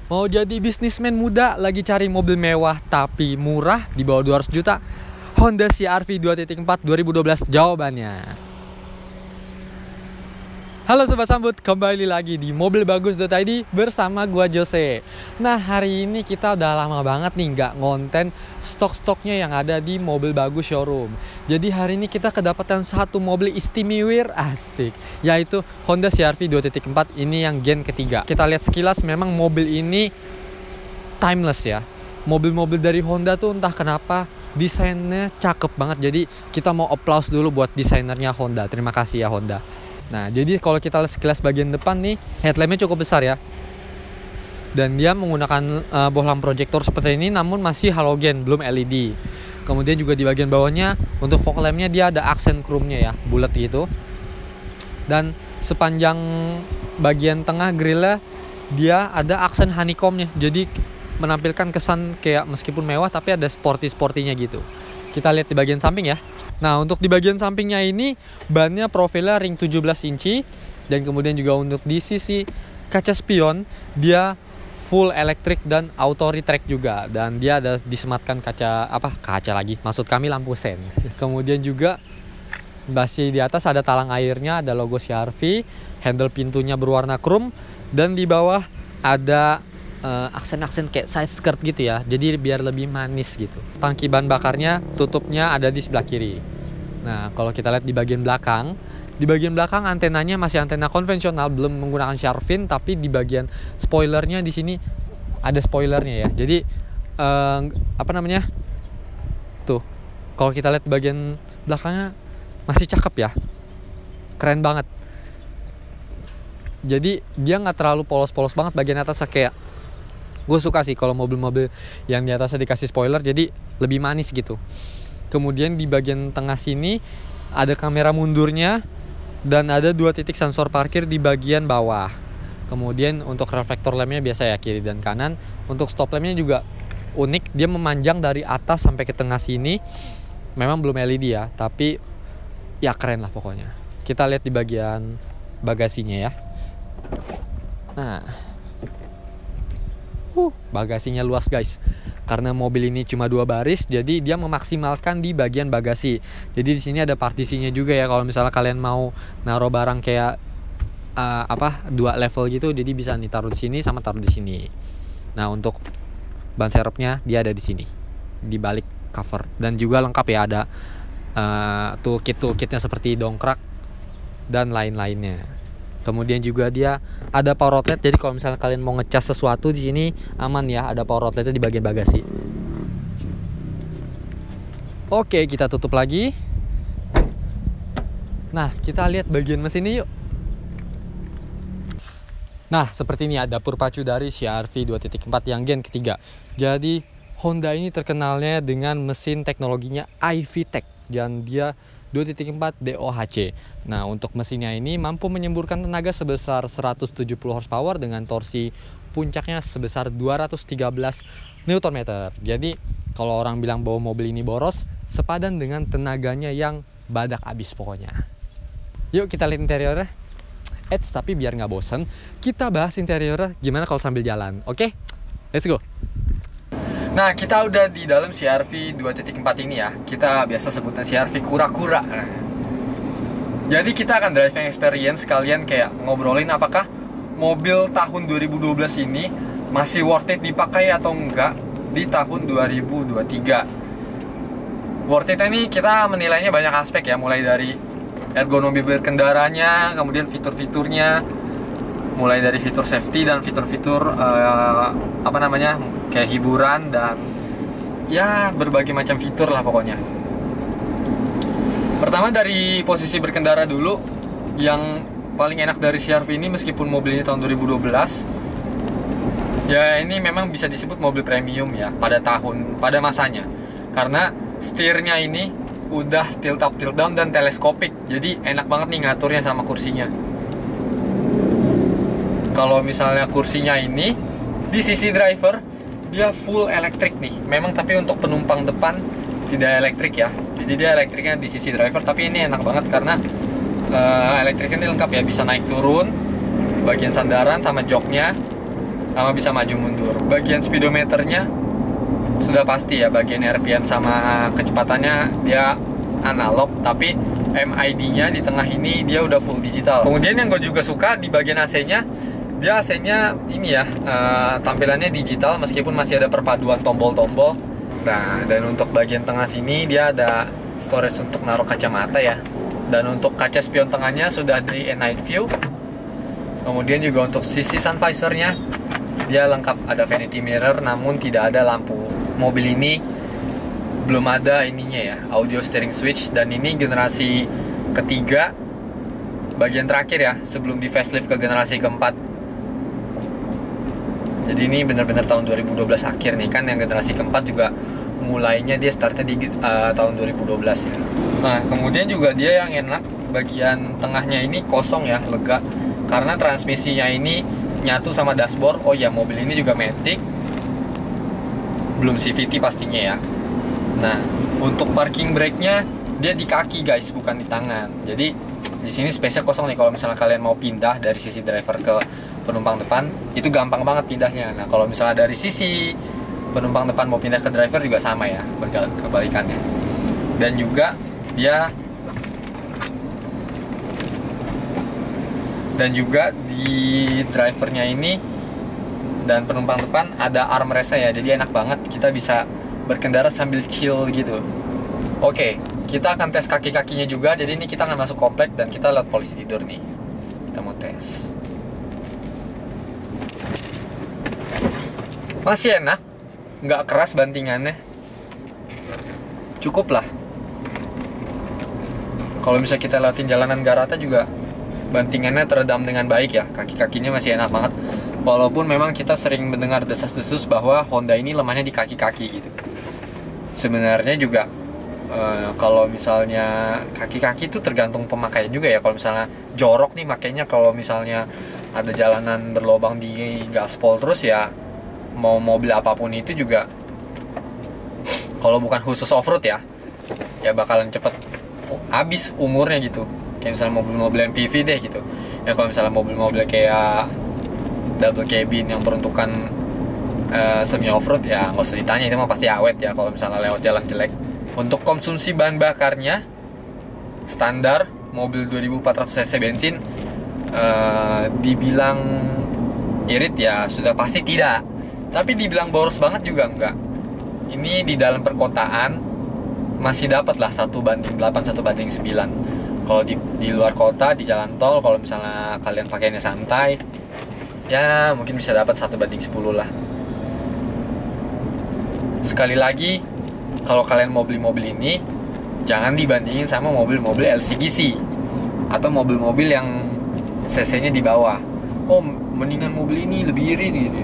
Mau jadi bisnismen muda lagi cari mobil mewah tapi murah di bawah 200 juta? Honda CR-V 2.4 2012 jawabannya. Halo Sobat Sambut, kembali lagi di mobilbagus.id bersama gua Jose. Nah, hari ini kita udah lama banget nih nggak ngonten stok-stoknya yang ada di Mobil Bagus Showroom. Jadi hari ini kita kedapatan satu mobil istimewa, asik, yaitu Honda CR-V 2.4 ini yang gen ketiga. Kita lihat sekilas, memang mobil ini timeless ya. Mobil-mobil dari Honda tuh entah kenapa desainnya cakep banget. Jadi kita mau applause dulu buat desainernya Honda. Terima kasih ya Honda. Nah, jadi kalau kita lihat sekilas bagian depan nih, headlampnya cukup besar ya. Dan dia menggunakan bohlam proyektor seperti ini, namun masih halogen, belum LED. Kemudian juga di bagian bawahnya, untuk fog lampnya dia ada aksen chrome-nya ya, bulat gitu. Dan sepanjang bagian tengah grillnya, dia ada aksen honeycomb-nya. Jadi menampilkan kesan kayak meskipun mewah, tapi ada sporty-sportinya gitu. Kita lihat di bagian samping ya. Nah, untuk di bagian sampingnya ini bannya profilnya ring 17 inci. Dan kemudian juga untuk di sisi kaca spion dia full elektrik dan auto retract juga. Dan dia ada disematkan kaca lagi, maksud kami lampu sen. Kemudian juga masih di atas ada talang airnya, ada logo CR-V. Handle pintunya berwarna chrome. Dan di bawah ada aksen-aksen kayak side skirt gitu ya, jadi biar lebih manis gitu. Tangki bahan bakarnya tutupnya ada di sebelah kiri. Nah, kalau kita lihat di bagian belakang antenanya masih antena konvensional, belum menggunakan shark fin, tapi di bagian spoilernya di sini ada spoilernya ya. Jadi tuh, kalau kita lihat bagian belakangnya masih cakep ya, keren banget. Jadi dia nggak terlalu polos-polos banget bagian atasnya. Kayak gue suka sih kalau mobil-mobil yang di atasnya dikasih spoiler, jadi lebih manis gitu. Kemudian di bagian tengah sini ada kamera mundurnya dan ada 2 titik sensor parkir di bagian bawah. Kemudian untuk reflektor lampnya biasa ya, kiri dan kanan. Untuk stop lampnya juga unik, dia memanjang dari atas sampai ke tengah sini. Memang belum LED ya, tapi ya keren lah pokoknya. Kita lihat di bagian bagasinya ya. Nah, bagasinya luas guys. Karena mobil ini cuma 2 baris, jadi dia memaksimalkan di bagian bagasi. Jadi di sini ada partisinya juga ya, kalau misalnya kalian mau naruh barang kayak 2 level gitu, jadi bisa nih taruh di sini sama taruh di sini. Nah, untuk ban serepnya dia ada di sini, di balik cover. Dan juga lengkap ya, ada toolkitnya seperti dongkrak dan lain-lainnya. Kemudian juga dia ada power outlet, jadi kalau misalnya kalian mau ngecas sesuatu di sini aman ya, ada power outletnya di bagian bagasi. Oke, kita tutup lagi. Nah, kita lihat bagian mesinnya yuk. Nah, seperti ini ya, dapur pacu dari CR-V 2.4 yang gen ketiga. Jadi Honda ini terkenalnya dengan mesin teknologinya iVTEC, dan dia 2.4 DOHC. Nah, untuk mesinnya ini mampu menyemburkan tenaga sebesar 170 horsepower dengan torsi puncaknya sebesar 213 Nm. Jadi, kalau orang bilang bahwa mobil ini boros, sepadan dengan tenaganya yang badak abis pokoknya. Yuk kita lihat interiornya. Tapi biar nggak bosen, kita bahas interiornya gimana kalau sambil jalan. Oke? Let's go! Nah, kita udah di dalam CR-V 2.4 ini ya. Kita biasa sebutnya CR-V kura-kura. Jadi kita akan driving experience, kalian kayak ngobrolin apakah mobil tahun 2012 ini masih worth it dipakai atau enggak di tahun 2023. Worth it ini kita menilainya banyak aspek ya, mulai dari ergonomi berkendaranya, kemudian fitur-fiturnya, mulai dari fitur safety dan fitur-fitur kayak hiburan dan ya berbagai macam fitur lah pokoknya. Pertama dari posisi berkendara dulu, yang paling enak dari CR-V ini meskipun mobil ini tahun 2012, ya ini memang bisa disebut mobil premium ya pada masanya, karena setirnya ini udah tilt up tilt down dan teleskopik, jadi enak banget nih ngaturnya sama kursinya. Kalau misalnya kursinya ini di sisi driver dia full elektrik nih, memang tapi untuk penumpang depan tidak elektrik ya. Jadi dia elektriknya di sisi driver, tapi ini enak banget karena elektriknya ini lengkap ya, bisa naik turun, bagian sandaran sama joknya. sama bisa maju mundur. Bagian speedometernya sudah pasti ya, bagian RPM sama kecepatannya dia analog, tapi MID-nya di tengah ini dia udah full digital. Kemudian yang gue juga suka di bagian AC-nya, dia AC-nya ini ya, tampilannya digital meskipun masih ada perpaduan tombol-tombol. Nah, dan untuk bagian tengah sini dia ada storage untuk naruh kacamata ya. Dan untuk kaca spion tengahnya sudah di night view. Kemudian juga untuk sisi sun visor-nya dia lengkap, ada vanity mirror namun tidak ada lampu. Mobil ini belum ada ininya ya, audio steering switch, dan ini generasi ketiga, bagian terakhir ya sebelum di facelift ke generasi keempat. Jadi ini benar-benar tahun 2012 akhir nih, kan yang generasi keempat juga mulainya dia startnya di tahun 2012 ya. Nah, kemudian juga dia yang enak, bagian tengahnya ini kosong ya, lega, karena transmisinya ini nyatu sama dashboard. Oh ya, mobil ini juga matic, belum CVT pastinya ya. Nah, untuk parking brake-nya dia di kaki guys, bukan di tangan. Jadi di sini space-nya kosong nih. Kalau misalnya kalian mau pindah dari sisi driver ke penumpang depan, itu gampang banget pindahnya. Nah, kalau misalnya dari sisi penumpang depan mau pindah ke driver juga sama ya, kebalikannya. Dan juga di drivernya ini dan penumpang depan ada armrest-nya ya, jadi enak banget, kita bisa berkendara sambil chill gitu. Oke, kita akan tes kaki-kakinya juga. Jadi ini kita akan masuk komplek dan kita lihat polisi tidur nih. Kita mau tes. Masih enak, nggak keras bantingannya, cukup lah. Kalau misalnya kita lewatin jalanan Garata juga bantingannya teredam dengan baik ya, kaki-kakinya masih enak banget. Walaupun memang kita sering mendengar desas-desus bahwa Honda ini lemahnya di kaki-kaki gitu. Sebenarnya juga kalau misalnya kaki-kaki itu tergantung pemakaian juga ya. Kalau misalnya jorok nih makanya, kalau misalnya ada jalanan berlobang di gaspol terus ya, mau mobil apapun itu juga, kalau bukan khusus off-road ya bakalan cepet habis umurnya gitu. Kayak misalnya mobil-mobil MPV deh gitu ya. Kalau misalnya mobil-mobil kayak double cabin yang peruntukan semi off-road ya nggak usah ditanya, itu mah pasti awet ya kalau misalnya lewat jalan jelek. Untuk konsumsi bahan bakarnya standar mobil 2400 cc bensin, dibilang irit ya sudah pasti tidak, tapi dibilang boros banget juga enggak. Ini di dalam perkotaan masih dapat lah 1:8, 1:9. Kalau di luar kota, di jalan tol, kalau misalnya kalian pakainya santai ya mungkin bisa dapat 1:10 lah. Sekali lagi, kalau kalian mau beli mobil ini, jangan dibandingin sama mobil-mobil LCGC atau mobil-mobil yang cc-nya di bawah. Oh, mendingan mobil ini lebih irit gitu.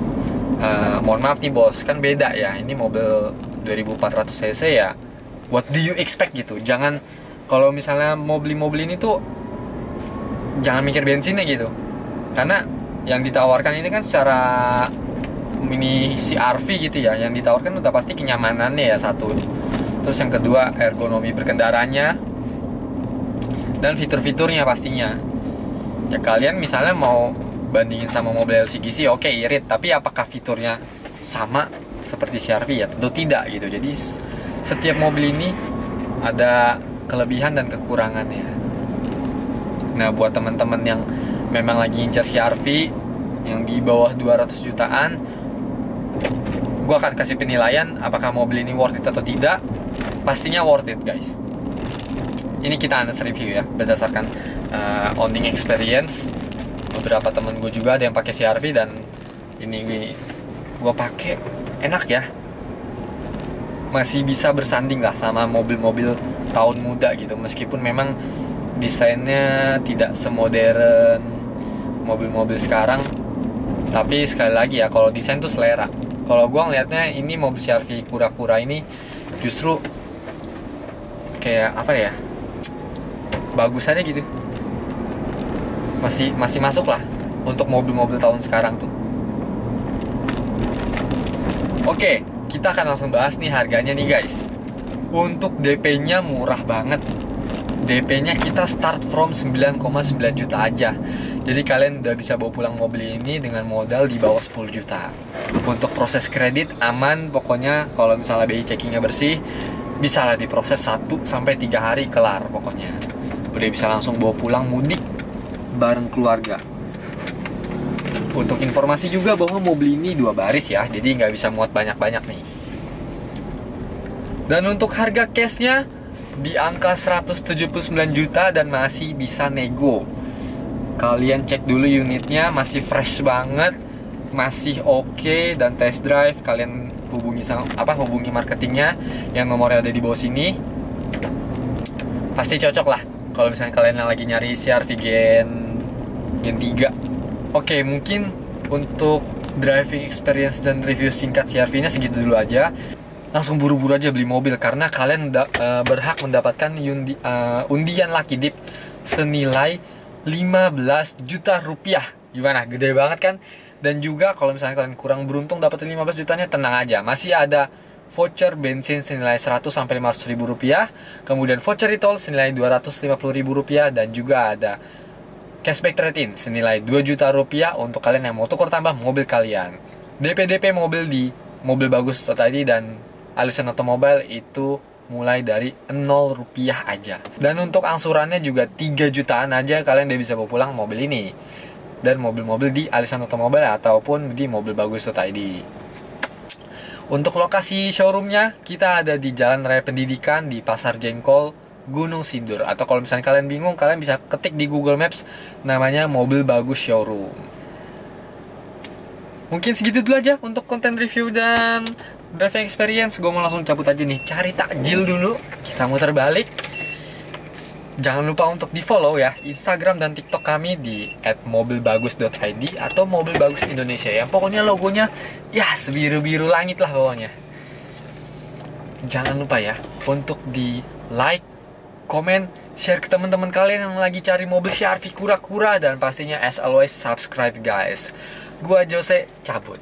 Mohon maaf nih bos, kan beda ya. Ini mobil 2400 cc ya. What do you expect gitu? Jangan, kalau misalnya mau beli mobil ini tuh jangan mikir bensinnya gitu. Karena yang ditawarkan ini kan secara mini CR-V gitu ya, yang ditawarkan udah pasti kenyamanannya ya satu, terus yang kedua ergonomi berkendaranya dan fitur-fiturnya pastinya ya. Kalian misalnya mau bandingin sama mobil LCGC, oke, irit, tapi apakah fiturnya sama seperti CR-V ya? Tentu tidak gitu. Jadi setiap mobil ini ada kelebihan dan kekurangannya. Nah, buat teman-teman yang memang lagi incar CR-V yang di bawah 200 jutaan, gue akan kasih penilaian apakah mobil ini worth it atau tidak. Pastinya worth it guys. Ini kita honest review ya, berdasarkan owning experience. Beberapa temen gue juga ada yang pakai CR-V dan ini gue pakai enak ya, masih bisa bersanding lah sama mobil-mobil tahun muda gitu. Meskipun memang desainnya tidak semodern mobil-mobil sekarang, tapi sekali lagi ya, kalau desain tuh selera. Kalau gue ngelihatnya ini mobil CR-V kura-kura ini justru kayak apa ya, bagus aja gitu. Masih masuk lah untuk mobil-mobil tahun sekarang tuh. Oke, kita akan langsung bahas nih harganya nih guys. Untuk DP-nya murah banget. DP-nya kita start from 9,9 juta aja. Jadi kalian udah bisa bawa pulang mobil ini dengan modal di bawah 10 juta. Untuk proses kredit aman, pokoknya kalau misalnya BI checkingnya bersih, bisa lah diproses 1-3 hari kelar pokoknya. Udah bisa langsung bawa pulang mudik bareng keluarga. Untuk informasi juga bahwa mobil ini 2 baris ya, jadi nggak bisa muat banyak-banyak nih. Dan untuk harga cashnya di angka 179 juta dan masih bisa nego. Kalian cek dulu unitnya, masih fresh banget, masih oke, dan test drive kalian hubungi marketingnya yang nomornya ada di bawah sini. Pasti cocok lah kalau misalnya kalian yang lagi nyari CR-V Gen 3. Oke, mungkin untuk driving experience dan review singkat CR-V nya segitu dulu aja. Langsung buru-buru aja beli mobil karena kalian berhak mendapatkan undian Lucky Dip senilai 15 juta rupiah. Gimana? Gede banget kan? Dan juga kalau misalnya kalian kurang beruntung dapetin 15 jutanya, tenang aja, masih ada voucher bensin senilai 100 sampai 500 ribu rupiah, kemudian voucher e-tol senilai 250 ribu rupiah, dan juga ada cashback trade-in senilai 2 juta rupiah untuk kalian yang mau tukar tambah mobil kalian. DP mobil di mobilbagus.id dan Allison Automobile itu mulai dari 0 rupiah aja. Dan untuk angsurannya juga 3 jutaan aja kalian udah bisa bawa pulang mobil ini. Dan mobil-mobil di Allison Automobile ataupun di mobilbagus.id. Untuk lokasi showroomnya, kita ada di Jalan Raya Pendidikan di Pasar Jengkol, Gunung Sindur. Atau kalau misalnya kalian bingung, kalian bisa ketik di Google Maps namanya Mobil Bagus Showroom. Mungkin segitu dulu aja untuk konten review dan driving experience. Gue mau langsung cabut aja nih, cari takjil dulu, kita muter balik. Jangan lupa untuk di follow ya Instagram dan TikTok kami di @mobilbagus.id atau Mobil Bagus Indonesia ya. Pokoknya logonya ya sebiru-biru langit lah pokoknya. Jangan lupa ya untuk di like, komen, share ke teman-teman kalian yang lagi cari mobil CR-V kura-kura, dan pastinya as always subscribe guys. Gua Jose cabut.